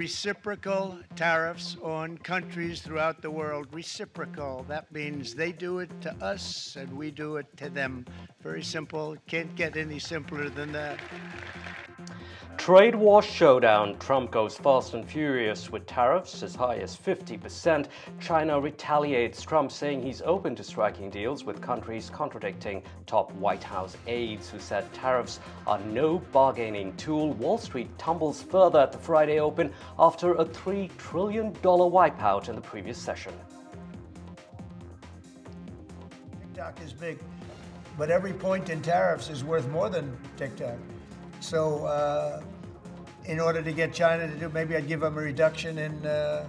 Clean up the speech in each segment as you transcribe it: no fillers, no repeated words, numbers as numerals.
Reciprocal tariffs on countries throughout the world. Reciprocal. That means they do it to us and we do it to them. Very simple. Can't get any simpler than that. Trade war showdown. Trump goes fast and furious with tariffs as high as 50%. China retaliates. Trump saying he's open to striking deals with countries contradicting top White House aides who said tariffs are no bargaining tool. Wall Street tumbles further at the Friday open after a $3 trillion wipeout in the previous session. TikTok is big, but every point in tariffs is worth more than TikTok. So in order to get China to do, maybe I'd give them a reduction in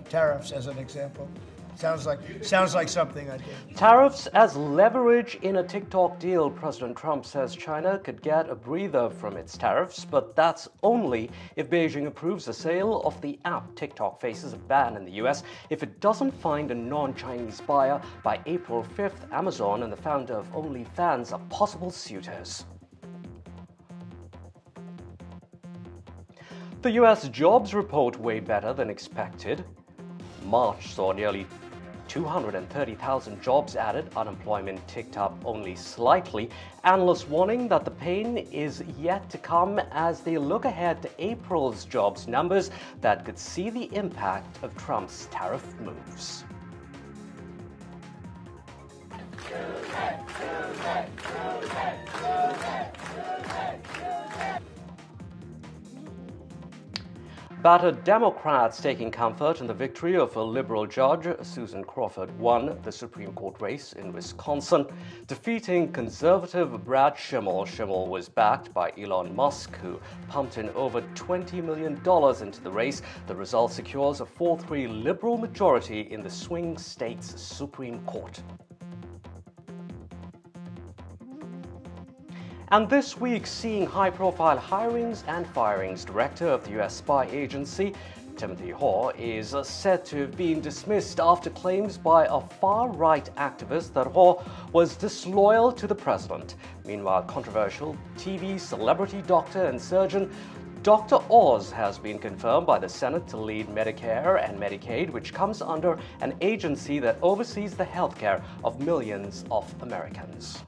tariffs as an example. Sounds like something I'd do. Tariffs as leverage in a TikTok deal. President Trump says China could get a breather from its tariffs, but that's only if Beijing approves the sale of the app. TikTok faces a ban in the US if it doesn't find a non-Chinese buyer by April 5th. Amazon and the founder of OnlyFans are possible suitors. The US jobs report way better than expected. March saw nearly 230,000 jobs added. Unemployment ticked up only slightly. Analysts warning that the pain is yet to come as they look ahead to April's jobs numbers that could see the impact of Trump's tariff moves. Battered Democrats taking comfort in the victory of a liberal judge. Susan Crawford won the Supreme Court race in Wisconsin, defeating conservative Brad Schimmel. Schimmel was backed by Elon Musk, who pumped in over $20 million into the race. The result secures a 4-3 liberal majority in the swing state's Supreme Court. And this week, seeing high-profile hirings and firings. Director of the U.S. spy agency, Timothy Hoare, is said to have been dismissed after claims by a far-right activist that Hoare was disloyal to the president. Meanwhile, controversial TV celebrity doctor and surgeon Dr. Oz has been confirmed by the Senate to lead Medicare and Medicaid, which comes under an agency that oversees the health care of millions of Americans.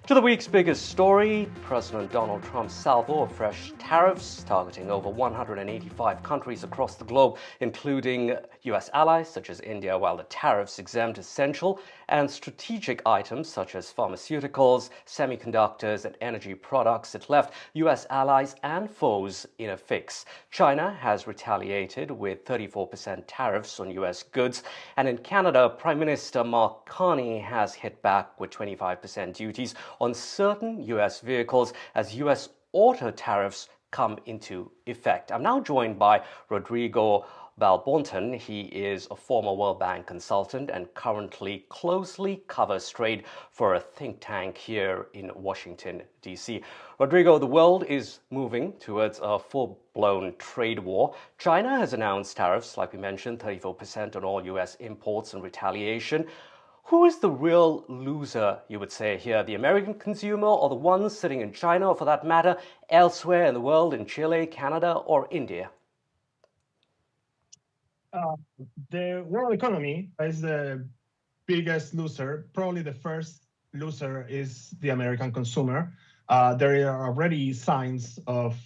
To the week's biggest story, President Donald Trump's salvo of fresh tariffs targeting over 185 countries across the globe, including U.S. allies such as India, while the tariffs exempt essential and strategic items such as pharmaceuticals, semiconductors, and energy products. It left U.S. allies and foes in a fix. China has retaliated with 34% tariffs on U.S. goods, and in Canada, Prime Minister Mark Carney has hit back with 25% duties on certain U.S. vehicles as U.S. auto tariffs come into effect. I'm now joined by Rodrigo Balbonton. He is a former World Bank consultant and currently closely covers trade for a think tank here in Washington, D.C. Rodrigo, the world is moving towards a full-blown trade war. China has announced tariffs, like we mentioned, 34% on all U.S. imports in retaliation. Who is the real loser, you would say here, the American consumer or the ones sitting in China, or for that matter, elsewhere in the world, in Chile, Canada, or India? The world economy is the biggest loser. Probably the first loser is the American consumer. There are already signs of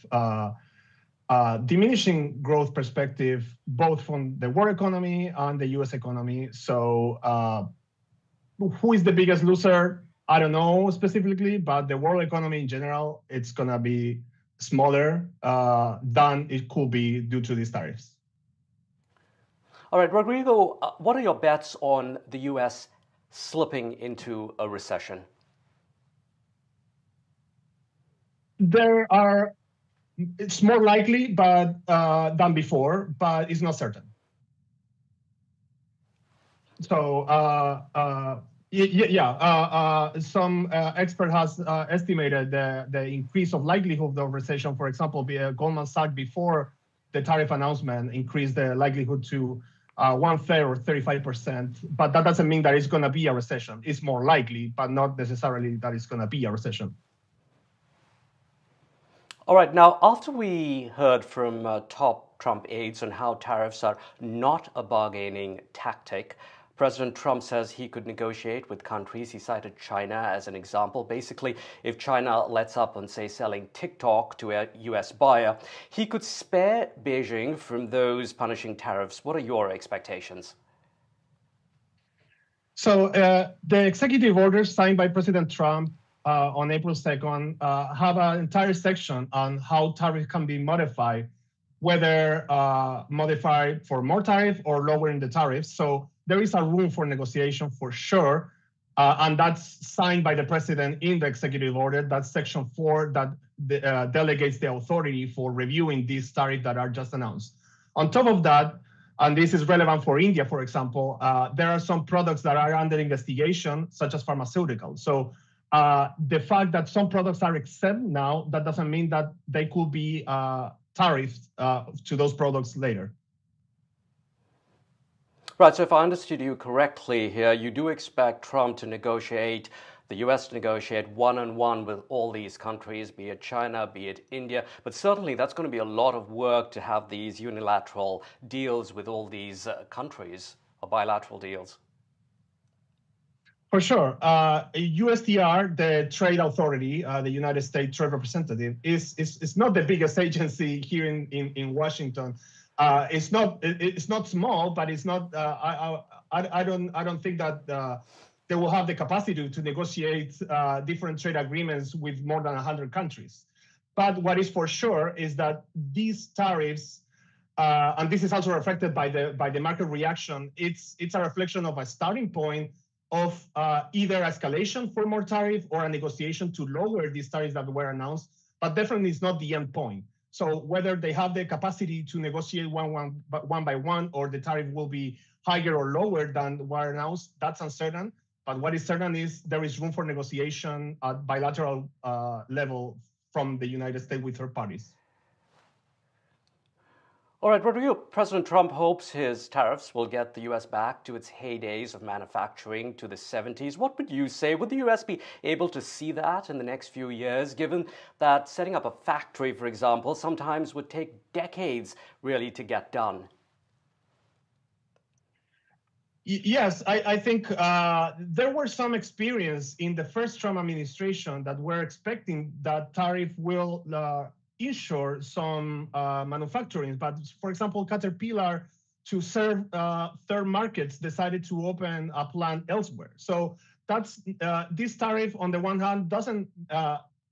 diminishing growth perspective, both from the world economy and the U.S. economy. So who is the biggest loser? I don't know specifically, but the world economy in general, it's going to be smaller than it could be due to these tariffs. All right, Rodrigo, what are your bets on the U.S. slipping into a recession? It's more likely than before, but it's not certain. So, some expert has estimated the increase of likelihood of recession. For example, Goldman Sachs, before the tariff announcement, increased the likelihood to 1/3 or 35%. But that doesn't mean that it's going to be a recession. It's more likely, but not necessarily that it's going to be a recession. All right, now, after we heard from top Trump aides on how tariffs are not a bargaining tactic, President Trump says he could negotiate with countries. He cited China as an example. Basically, if China lets up on, say, selling TikTok to a US buyer, he could spare Beijing from those punishing tariffs. What are your expectations? So the executive orders signed by President Trump on April 2nd have an entire section on how tariffs can be modified, whether modified for more tariff or lowering the tariffs. So there is a room for negotiation for sure. And that's signed by the president in the executive order. That's section 4 that delegates the authority for reviewing these tariffs that are just announced. On top of that, and this is relevant for India, for example, there are some products that are under investigation, such as pharmaceuticals. So the fact that some products are exempt now, that doesn't mean that they could be tariffed to those products later. Right, so if I understood you correctly here, you do expect Trump to negotiate, the US to negotiate one-on-one with all these countries, be it China, be it India, but certainly that's going to be a lot of work to have these unilateral deals with all these countries, or bilateral deals. For sure. USTR, the trade authority, the United States Trade Representative, is not the biggest agency here in Washington. It's not small, but it's not. I don't think that they will have the capacity to negotiate different trade agreements with more than 100 countries. But what is for sure is that these tariffs, and this is also reflected by the market reaction, it's a reflection of a starting point of either escalation for more tariff or a negotiation to lower these tariffs that were announced, but definitely it's not the end point. So whether they have the capacity to negotiate one by one, or the tariff will be higher or lower than were announced, that's uncertain. But what is certain is there is room for negotiation at bilateral level from the United States with third parties. All right, Rodrigo, President Trump hopes his tariffs will get the U.S. back to its heydays of manufacturing to the 70s. What would you say? Would the U.S. be able to see that in the next few years, given that setting up a factory, for example, sometimes would take decades really to get done? Yes, I think there were some experience in the first Trump administration that were expecting that tariff will ensure some manufacturing. But for example, Caterpillar, to serve third markets, decided to open a plant elsewhere. So that's this tariff on the one hand doesn't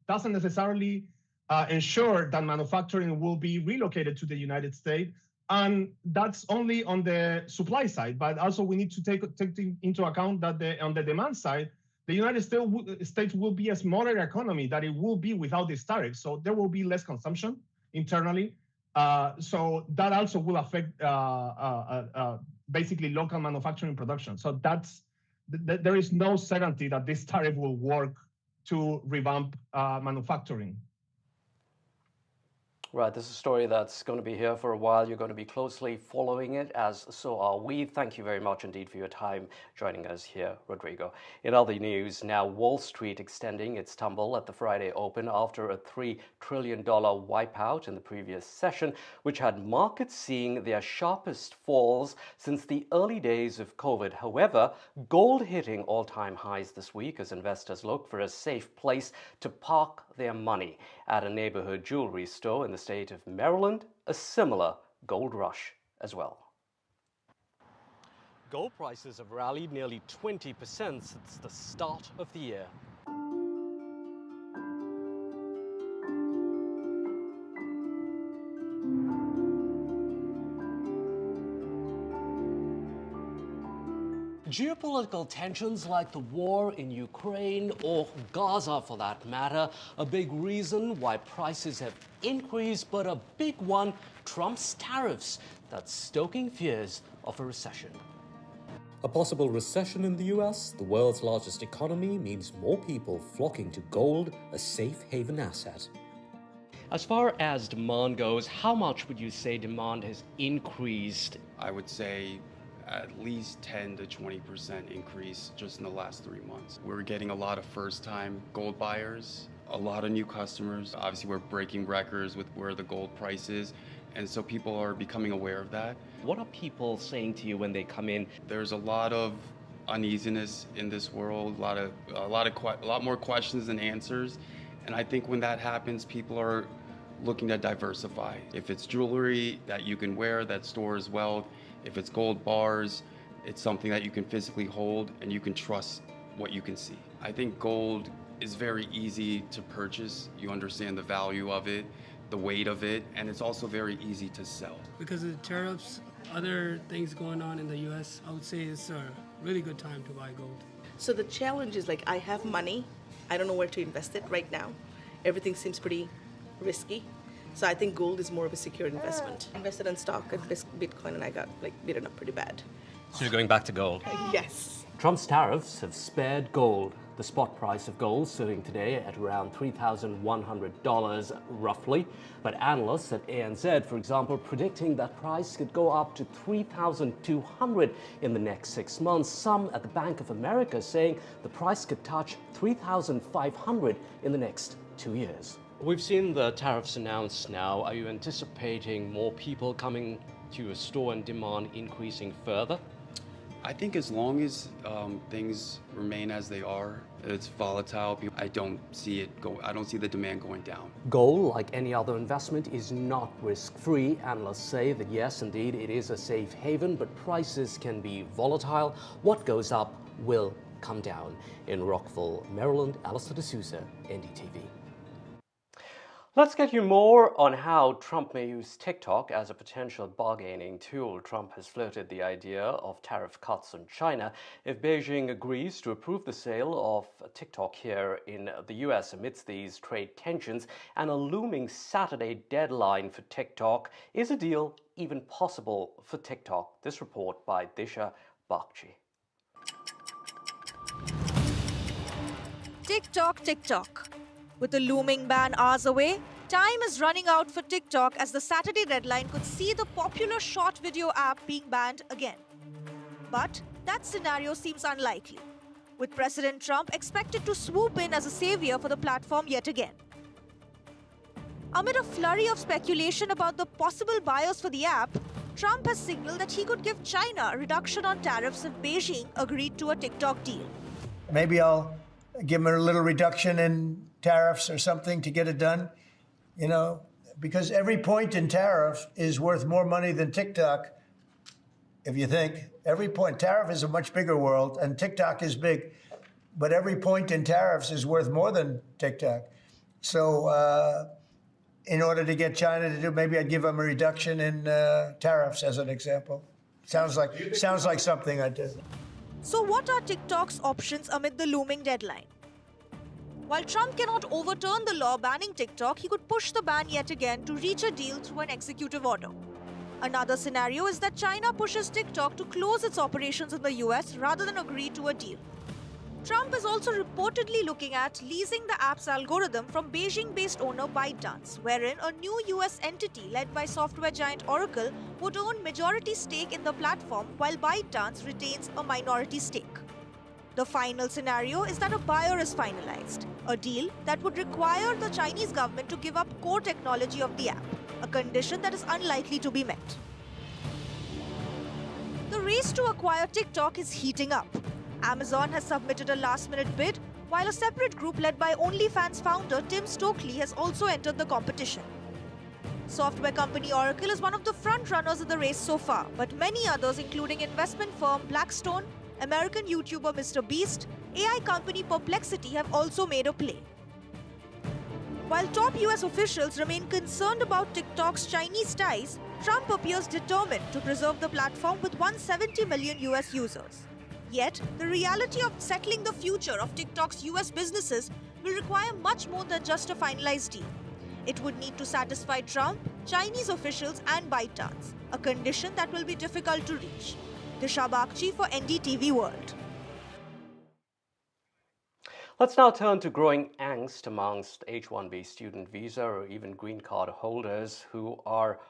necessarily ensure that manufacturing will be relocated to the United States. And that's only on the supply side, but also we need to take into account that on the demand side, the United States will be a smaller economy than it will be without this tariff. So there will be less consumption internally. So that also will affect basically local manufacturing production. So there is no certainty that this tariff will work to revamp manufacturing. Right, this is a story that's going to be here for a while. You're going to be closely following it, as so are we. Thank you very much indeed for your time joining us here, Rodrigo. In other news, now Wall Street extending its tumble at the Friday open after a $3 trillion wipeout in the previous session, which had markets seeing their sharpest falls since the early days of COVID. However, gold hitting all-time highs this week as investors look for a safe place to park their money. At a neighborhood jewelry store in the state of Maryland, a similar gold rush as well. Gold prices have rallied nearly 20% since the start of the year. Geopolitical tensions like the war in Ukraine, or Gaza for that matter, a big reason why prices have increased, but a big one, Trump's tariffs, that's stoking fears of a recession. A possible recession in the US, the world's largest economy, means more people flocking to gold, a safe haven asset. As far as demand goes, how much would you say demand has increased? I would say at least 10 to 20% increase just in the last 3 months. We're getting a lot of first-time gold buyers, a lot of new customers. Obviously, we're breaking records with where the gold price is, and so people are becoming aware of that. What are people saying to you when they come in? There's a lot of uneasiness in this world, a lot more questions than answers, and I think when that happens, people are looking to diversify. If it's jewelry that you can wear that stores wealth, if it's gold bars, it's something that you can physically hold and you can trust what you can see. I think gold is very easy to purchase. You understand the value of it, the weight of it, and it's also very easy to sell. Because of the tariffs, other things going on in the US, I would say it's a really good time to buy gold. So the challenge is like, I have money, I don't know where to invest it right now. Everything seems pretty risky. So I think gold is more of a secure investment. I invested in stock and Bitcoin and I got beaten up pretty bad. So you're going back to gold? Yes. Trump's tariffs have spared gold. The spot price of gold sitting today at around $3,100 roughly. But analysts at ANZ, for example, predicting that price could go up to $3,200 in the next 6 months. Some at the Bank of America saying the price could touch $3,500 in the next 2 years. We've seen the tariffs announced now. Are you anticipating more people coming to your store and demand increasing further? I think as long as things remain as they are, it's volatile. I don't see the demand going down. Gold, like any other investment, is not risk-free. Analysts say that yes, indeed, it is a safe haven, but prices can be volatile. What goes up will come down. In Rockville, Maryland, Allister D'Souza, NDTV. Let's get you more on how Trump may use TikTok as a potential bargaining tool. Trump has floated the idea of tariff cuts on China if Beijing agrees to approve the sale of TikTok here in the US amidst these trade tensions and a looming Saturday deadline for TikTok. Is a deal even possible for TikTok? This report by Disha Bakchi. TikTok. With the looming ban hours away, time is running out for TikTok as the Saturday deadline could see the popular short video app being banned again. But that scenario seems unlikely, with President Trump expected to swoop in as a savior for the platform yet again. Amid a flurry of speculation about the possible buyers for the app, Trump has signaled that he could give China a reduction on tariffs if Beijing agreed to a TikTok deal. Maybe I'll give them a little reduction in tariffs or something to get it done, because every point in tariff is worth more money than TikTok. If you think every point, tariff is a much bigger world and TikTok is big, but every point in tariffs is worth more than TikTok. So in order to get China to do, maybe I'd give them a reduction in tariffs as an example. Sounds like something I'd do. So what are TikTok's options amid the looming deadline? While Trump cannot overturn the law banning TikTok, he could push the ban yet again to reach a deal through an executive order. Another scenario is that China pushes TikTok to close its operations in the US rather than agree to a deal. Trump is also reportedly looking at leasing the app's algorithm from Beijing-based owner ByteDance, wherein a new US entity led by software giant Oracle would own majority stake in the platform while ByteDance retains a minority stake. The final scenario is that a buyer is finalized, a deal that would require the Chinese government to give up core technology of the app, a condition that is unlikely to be met. The race to acquire TikTok is heating up. Amazon has submitted a last-minute bid, while a separate group led by OnlyFans founder Tim Stokely has also entered the competition. Software company Oracle is one of the front-runners in the race so far, but many others, including investment firm Blackstone, American YouTuber Mr. Beast, AI company Perplexity have also made a play. While top US officials remain concerned about TikTok's Chinese ties, Trump appears determined to preserve the platform with 170 million US users. Yet, the reality of settling the future of TikTok's US businesses will require much more than just a finalized deal. It would need to satisfy Trump, Chinese officials and ByteDance, a condition that will be difficult to reach. Disha Bakchi for NDTV World. Let's now turn to growing angst amongst H-1B student visa or even green card holders who are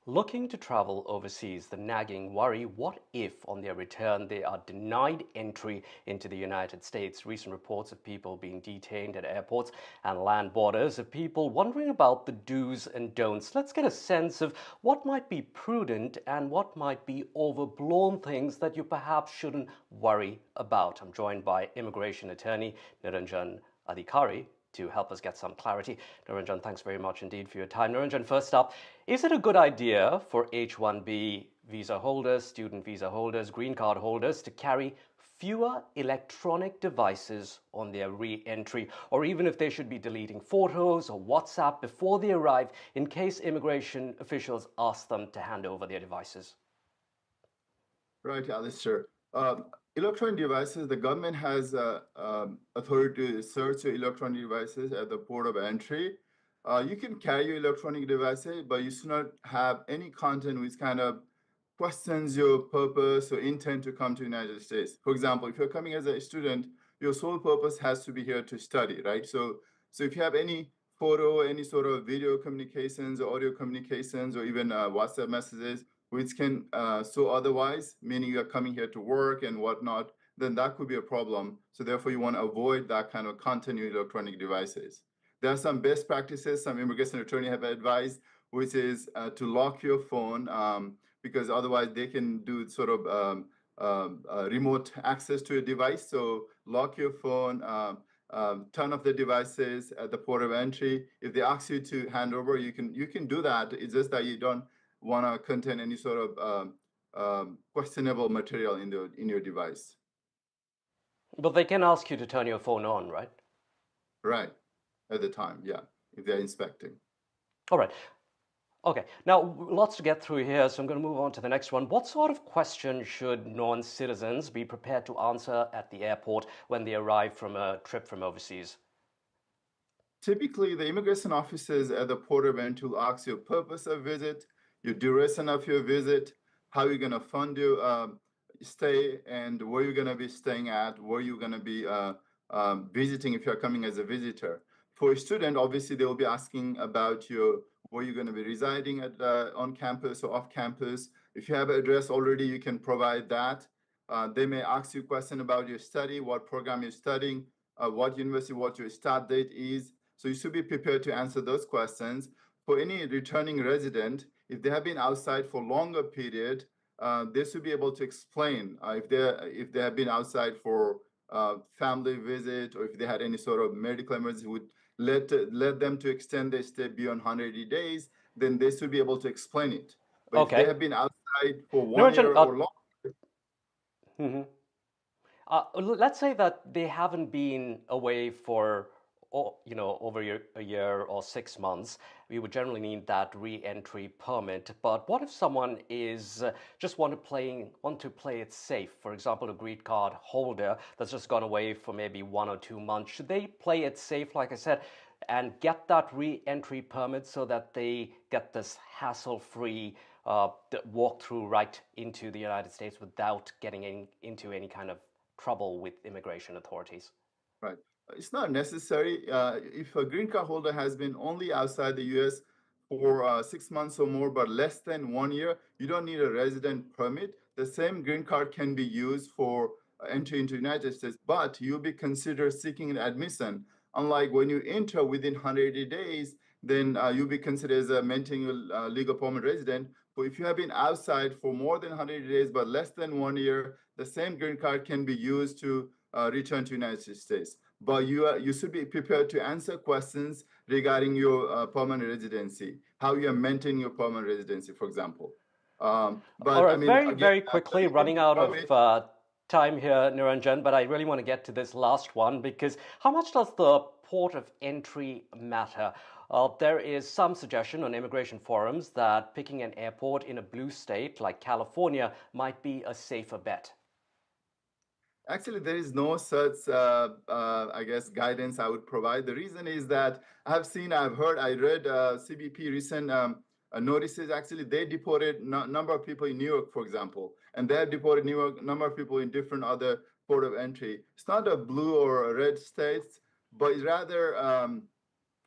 looking to travel overseas, the nagging worry, what if on their return they are denied entry into the United States? Recent reports of people being detained at airports and land borders, of people wondering about the do's and don'ts. Let's get a sense of what might be prudent and what might be overblown things that you perhaps shouldn't worry about. I'm joined by immigration attorney Niranjan Adhikari to help us get some clarity. Niranjan, thanks very much indeed for your time. Niranjan, first up, is it a good idea for H-1B visa holders, student visa holders, green card holders to carry fewer electronic devices on their re-entry, or even if they should be deleting photos or WhatsApp before they arrive in case immigration officials ask them to hand over their devices? Right, Allister. Electronic devices, the government has authority to search your electronic devices at the port of entry. You can carry your electronic devices, but you should not have any content which kind of questions your purpose or intent to come to the United States. For example, if you're coming as a student, your sole purpose has to be here to study, right? So if you have any photo, any sort of video communications or audio communications or even WhatsApp messages, which can so otherwise, meaning you're coming here to work and whatnot, then that could be a problem. So therefore, you want to avoid that kind of content in electronic devices. There are some best practices some immigration attorneys have advised, which is to lock your phone because otherwise they can do sort of remote access to your device. So lock your phone, turn off the devices at the port of entry. If they ask you to hand over, you can do that. It's just that you don't want to contain any sort of questionable material in your device. But they can ask you to turn your phone on, right? Right, at the time, yeah, if they're inspecting. All right. Okay, now lots to get through here, so I'm going to move on to the next one. What sort of question should non-citizens be prepared to answer at the airport when they arrive from a trip from overseas? Typically, the immigration officers at the port of entry will ask your purpose of visit, your duration of your visit, how you're going to fund your stay, and where you're going to be staying at, where you're going to be visiting if you're coming as a visitor. For a student, obviously, they will be asking about where you're going to be residing at on campus or off campus. If you have an address already, you can provide that. They may ask you a question about your study, what program you're studying, what university, what your start date is. So you should be prepared to answer those questions. For any returning resident, if they have been outside for longer period, they should be able to explain if they have been outside for family visit or if they had any sort of medical emergency would let them to extend their stay beyond 180 days, then they should be able to explain it. But okay. if they have been outside for 1 year or longer. Let's say that they haven't been away for over a year or 6 months. We would generally need that re-entry permit. But what if someone is just want to play it safe? For example, a green card holder that's just gone away for maybe 1 or 2 months. Should they play it safe, like I said, and get that re-entry permit so that they get this hassle-free walk through right into the United States without getting into any kind of trouble with immigration authorities? Right. It's not necessary. If a green card holder has been only outside the U.S. for 6 months or more, but less than 1 year, you don't need a resident permit. The same green card can be used for entry into the United States, but you'll be considered seeking an admission. Unlike when you enter within 180 days, then you'll be considered as a maintaining a legal permanent resident. But if you have been outside for more than 180 days, but less than 1 year, the same green card can be used to return to the United States. But you should be prepared to answer questions regarding your permanent residency, how you are maintaining your permanent residency, for example. All right, very quickly, running out of time here, Niranjan, but I really want to get to this last one because how much does the port of entry matter? There is some suggestion on immigration forums that picking an airport in a blue state like California might be a safer bet. Actually, there is no such, I guess, guidance I would provide. The reason is that I read CBP recent notices. Actually, they deported number of people in New York, for example, and they have deported number of people in different other port of entry. It's not a blue or a red states, but rather,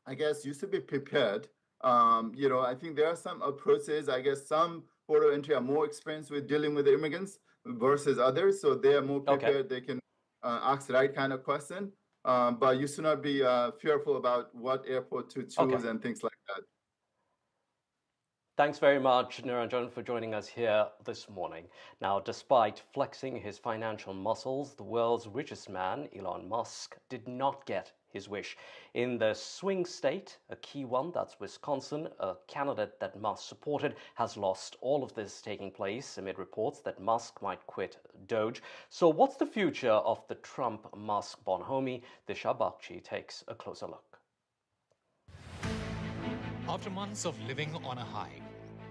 I guess, you should be prepared I think there are some approaches. I guess some port of entry are more experienced with dealing with the immigrants versus others, so they are more prepared. They can ask the right kind of question. But you should not be fearful about what airport to choose and things like that. Thanks very much, Niranjan, for joining us here this morning. Now, despite flexing his financial muscles, the world's richest man, Elon Musk, did not get his wish. In the swing state, a key one, that's Wisconsin, a candidate that Musk supported has lost. All of this taking place amid reports that Musk might quit Doge. So what's the future of the Trump-Musk Bonhomie? Disha Bakshi takes a closer look. After months of living on a high,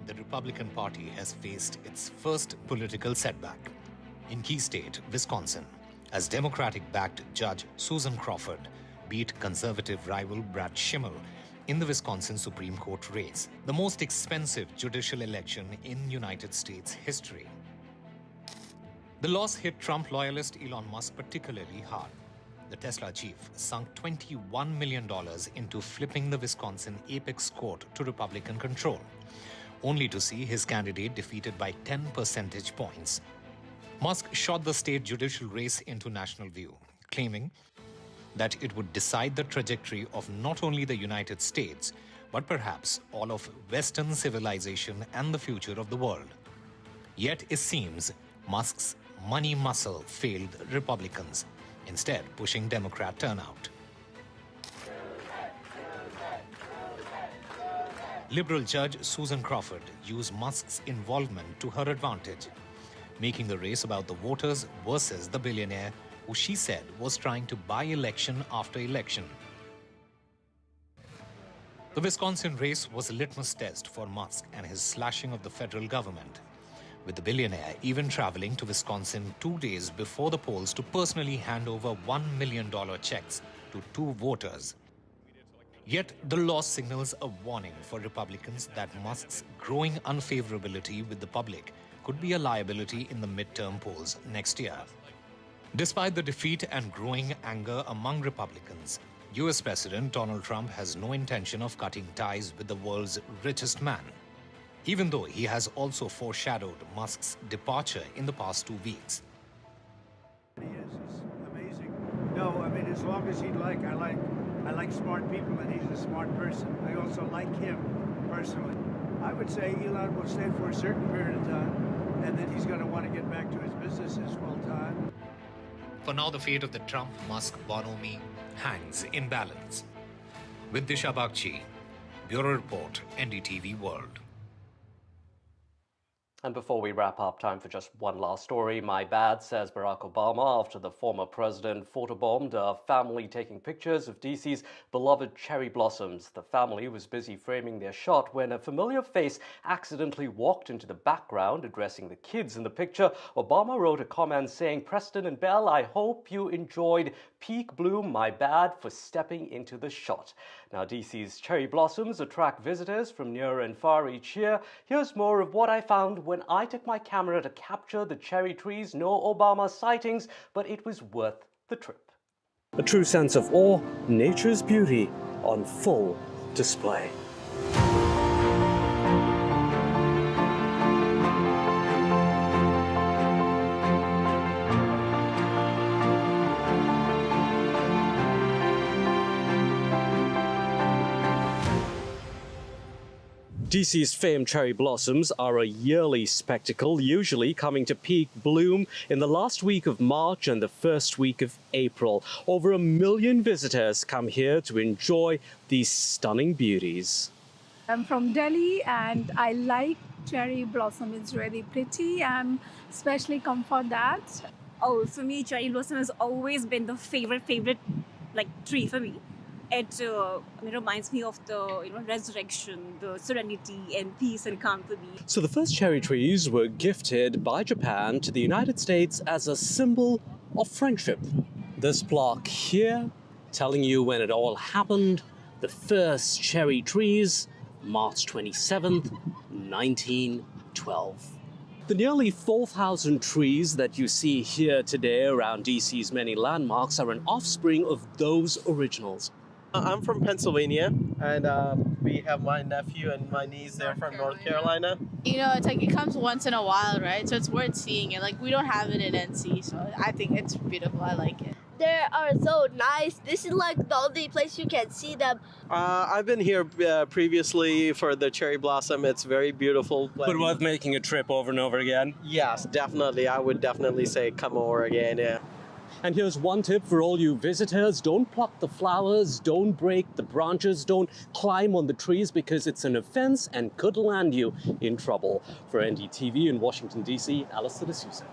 the Republican Party has faced its first political setback in key state Wisconsin, as Democratic-backed Judge Susan Crawford beat conservative rival Brad Schimmel in the Wisconsin Supreme Court race, the most expensive judicial election in United States history. The loss hit Trump loyalist Elon Musk particularly hard. The Tesla chief sunk $21 million into flipping the Wisconsin Apex Court to Republican control, only to see his candidate defeated by 10 percentage points. Musk shot the state judicial race into national view, claiming that it would decide the trajectory of not only the United States, but perhaps all of Western civilization and the future of the world. Yet it seems Musk's money muscle failed Republicans, instead pushing Democrat turnout. Liberal Judge Susan Crawford used Musk's involvement to her advantage, making the race about the voters versus the billionaire who she said was trying to buy election after election. The Wisconsin race was a litmus test for Musk and his slashing of the federal government, with the billionaire even traveling to Wisconsin 2 days before the polls to personally hand over $1 million checks to 2 voters. Yet the loss signals a warning for Republicans that Musk's growing unfavorability with the public could be a liability in the midterm polls next year. Despite the defeat and growing anger among Republicans, US President Donald Trump has no intention of cutting ties with the world's richest man, even though he has also foreshadowed Musk's departure in the past 2 weeks. He is. He's amazing. No, I mean, as long as he'd like. I like smart people, and he's a smart person. I also like him personally. I would say Elon will stay for a certain period of time, and then he's going to want to get back to his businesses full time. For now, the fate of the Trump-Musk Bonhomie hangs in balance. With Disha Bakshi, Bureau Report, NDTV World. And before we wrap up, time for just one last story. My bad, says Barack Obama, after the former president photobombed a family taking pictures of DC's beloved cherry blossoms. The family was busy framing their shot when a familiar face accidentally walked into the background, addressing the kids in the picture. Obama wrote a comment saying, "Preston and Belle, I hope you enjoyed peak bloom. My bad for stepping into the shot." Now, DC's cherry blossoms attract visitors from near and far each year. Here's more of what I found when I took my camera to capture the cherry trees. No Obama sightings, but it was worth the trip. A true sense of awe, nature's beauty on full display. DC's famed cherry blossoms are a yearly spectacle, usually coming to peak bloom in the last week of March and the first week of April. Over 1 million visitors come here to enjoy these stunning beauties. I'm from Delhi and I like cherry blossom. It's really pretty. I'm especially come for that. Oh, for me, cherry blossom has always been the favorite tree for me. It reminds me of the resurrection, the serenity and peace and calm for me. So the first cherry trees were gifted by Japan to the United States as a symbol of friendship. This plaque here telling you when it all happened. The first cherry trees, March 27th, 1912. The nearly 4,000 trees that you see here today around DC's many landmarks are an offspring of those originals. I'm from Pennsylvania, and we have my nephew and my niece there from North Carolina. You know, it's like it comes once in a while, right? So it's worth seeing it. Like we don't have it in NC, so I think it's beautiful. I like it. They are so nice. This is like the only place you can see them. I've been here previously for the cherry blossom. It's very beautiful. But worth making a trip over and over again? Yes, definitely. I would definitely say come over again, yeah. And here's one tip for all you visitors. Don't pluck the flowers, don't break the branches, don't climb on the trees because it's an offense and could land you in trouble. For NDTV in Washington, D.C., Allister D'Souza.